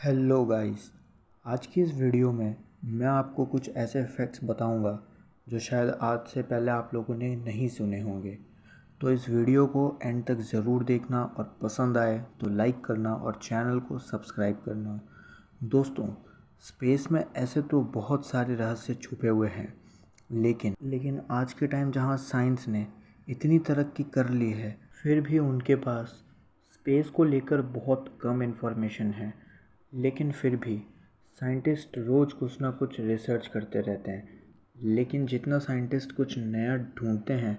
Hello guys. आज की इस वीडियो में मैं आपको कुछ ऐसे फैक्ट्स बताऊंगा जो शायद आज से पहले आप लोगों ने नहीं सुने होंगे। तो इस वीडियो को एंड तक ज़रूर देखना और पसंद आए तो लाइक करना और चैनल को सब्सक्राइब करना। दोस्तों, स्पेस में ऐसे तो बहुत सारे रहस्य छुपे हुए हैं, लेकिन आज के टाइम जहां साइंस ने इतनी तरक्की कर ली है, फिर भी उनके पास स्पेस को लेकर बहुत कम इन्फॉर्मेशन है। लेकिन फिर भी साइंटिस्ट रोज़ कुछ ना कुछ रिसर्च करते रहते हैं। लेकिन जितना साइंटिस्ट कुछ नया ढूंढते हैं,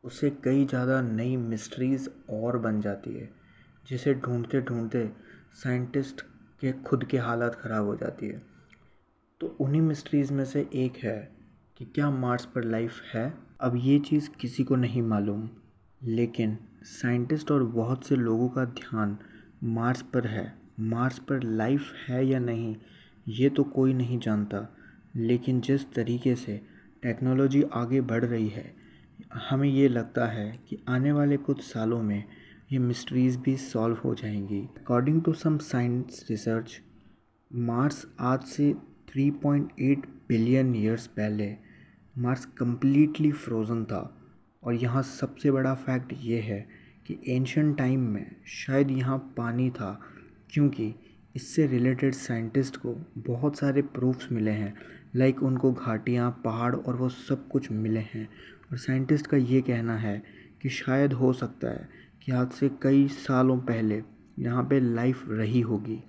उससे कई ज़्यादा नई मिस्ट्रीज़ और बन जाती है, जिसे ढूंढते ढूंढते साइंटिस्ट के खुद की हालत ख़राब हो जाती है। तो उन्हीं मिस्ट्रीज़ में से एक है कि क्या मार्स पर लाइफ है। अब ये चीज़ किसी को नहीं मालूम, लेकिन साइंटिस्ट और बहुत से लोगों का ध्यान मार्स पर है। मार्स पर लाइफ है या नहीं, ये तो कोई नहीं जानता। लेकिन जिस तरीके से टेक्नोलॉजी आगे बढ़ रही है, हमें ये लगता है कि आने वाले कुछ सालों में ये मिस्ट्रीज़ भी सॉल्व हो जाएंगी। According to some science research, Mars आज से 3.8 बिलियन ईयर्स पहले मार्स कम्प्लीटली फ्रोज़न था। और यहाँ सबसे बड़ा फैक्ट ये है कि एंशियंट टाइम में शायद यहाँ पानी था, क्योंकि इससे रिलेटेड साइंटिस्ट को बहुत सारे प्रूफ्स मिले हैं। लाइक उनको घाटियाँ, पहाड़ और वो सब कुछ मिले हैं। और साइंटिस्ट का ये कहना है कि शायद हो सकता है कि आज से कई सालों पहले यहाँ पे लाइफ रही होगी।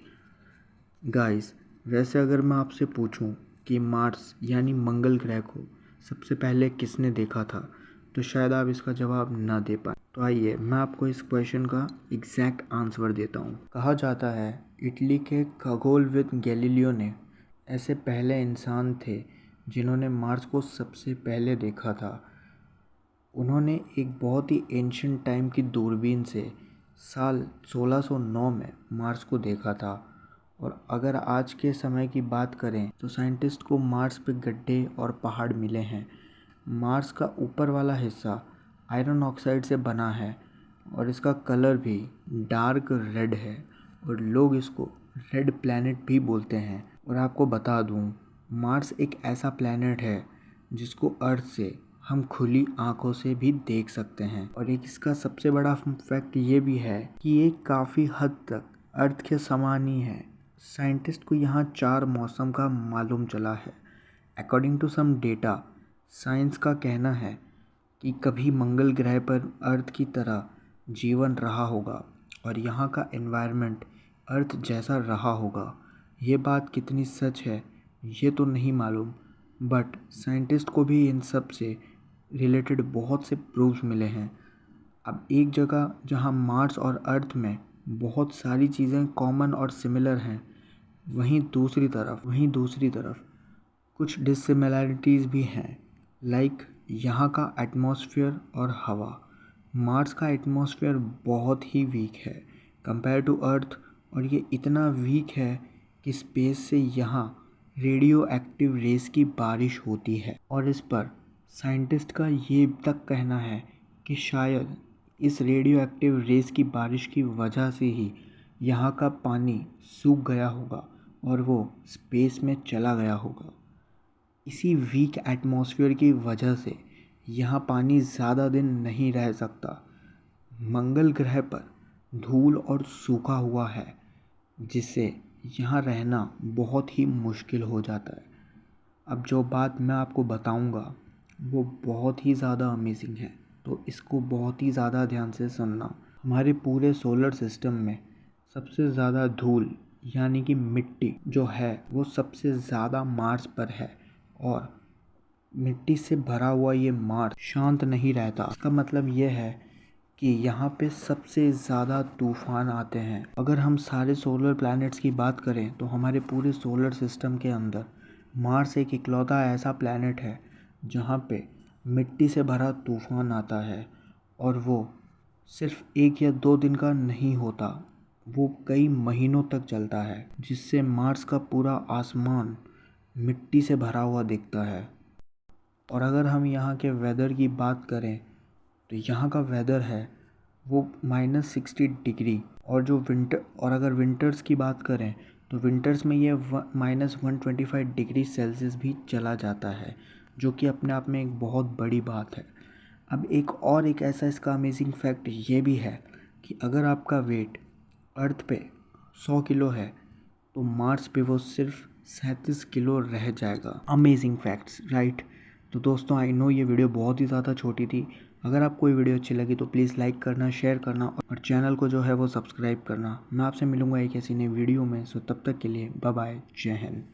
गाइस, वैसे अगर मैं आपसे पूछूं कि मार्स यानी मंगल ग्रह को सबसे पहले किसने देखा था, तो शायद आप इसका जवाब ना दे पाए। तो आइए मैं आपको इस क्वेश्चन का एग्जैक्ट आंसर देता हूँ। कहा जाता है इटली के खगोलविद गैलीलियो ने ऐसे पहले इंसान थे जिन्होंने मार्स को सबसे पहले देखा था। उन्होंने एक बहुत ही एंशियंट टाइम की दूरबीन से साल 1609 में मार्स को देखा था। और अगर आज के समय की बात करें तो साइंटिस्ट को मार्स पे गड्ढे और पहाड़ मिले हैं। मार्स का ऊपर वाला हिस्सा आयरन ऑक्साइड से बना है और इसका कलर भी डार्क रेड है, और लोग इसको रेड प्लैनेट भी बोलते हैं। और आपको बता दूं, मार्स एक ऐसा प्लैनेट है जिसको अर्थ से हम खुली आंखों से भी देख सकते हैं। और एक इसका सबसे बड़ा फैक्ट ये भी है कि ये काफ़ी हद तक अर्थ के समान ही है। साइंटिस्ट को यहाँ 4 मौसम का मालूम चला है। According to some data, science का कहना है कि कभी मंगल ग्रह पर अर्थ की तरह जीवन रहा होगा और यहाँ का एनवायरनमेंट अर्थ जैसा रहा होगा। ये बात कितनी सच है ये तो नहीं मालूम, बट साइंटिस्ट को भी इन सब से रिलेटेड बहुत से प्रूफ्स मिले हैं। अब एक जगह जहाँ मार्स और अर्थ में बहुत सारी चीज़ें कॉमन और सिमिलर हैं, वहीं दूसरी तरफ कुछ डिसिमिलैरिटीज़ भी हैं। लाइक यहाँ का एटमॉस्फेयर और हवा। मार्स का एटमॉस्फेयर बहुत ही वीक है कंपेयर टू अर्थ, और ये इतना वीक है कि स्पेस से यहाँ रेडियो एक्टिव रेस की बारिश होती है। और इस पर साइंटिस्ट का ये तक कहना है कि शायद इस रेडियो एक्टिव रेस की बारिश की वजह से ही यहाँ का पानी सूख गया होगा और वो स्पेस में चला गया होगा। इसी वीक एटमॉस्फेयर की वजह से यहाँ पानी ज़्यादा दिन नहीं रह सकता। मंगल ग्रह पर धूल और सूखा हुआ है, जिससे यहाँ रहना बहुत ही मुश्किल हो जाता है। अब जो बात मैं आपको बताऊँगा वो बहुत ही ज़्यादा अमेजिंग है, तो इसको बहुत ही ज़्यादा ध्यान से सुनना। हमारे पूरे सोलर सिस्टम में सबसे ज़्यादा धूल यानी कि मिट्टी जो है वो सबसे ज़्यादा मार्स पर है। और मिट्टी से भरा हुआ ये मार्स शांत नहीं रहता। इसका मतलब ये है कि यहाँ पे सबसे ज़्यादा तूफान आते हैं। अगर हम सारे सोलर प्लैनेट्स की बात करें तो हमारे पूरे सोलर सिस्टम के अंदर मार्स एक इकलौता ऐसा प्लैनेट है जहाँ पे मिट्टी से भरा तूफान आता है। और वो सिर्फ 1 या 2 दिन का नहीं होता, वो कई महीनों तक चलता है, जिससे मार्स का पूरा आसमान मिट्टी से भरा हुआ दिखता है। और अगर हम यहाँ के वेदर की बात करें तो यहाँ का वेदर है वो -60 डिग्री। और जो विंटर, और अगर विंटर्स की बात करें तो विंटर्स में ये -125 डिग्री सेल्सियस भी चला जाता है, जो कि अपने आप में एक बहुत बड़ी बात है। अब एक ऐसा इसका अमेजिंग फैक्ट ये भी है कि अगर आपका वेट अर्थ पे 100 किलो है तो मार्स पे वो सिर्फ 37 किलो रह जाएगा। Amazing facts, right? तो दोस्तों, आई नो ये वीडियो बहुत ही ज़्यादा छोटी थी। अगर आपको ये वीडियो अच्छी लगी तो प्लीज़ लाइक करना, शेयर करना और चैनल को जो है वो सब्सक्राइब करना। मैं आपसे मिलूंगा एक ऐसी नई वीडियो में। सो तब तक के लिए बाय बाय, जय हिंद।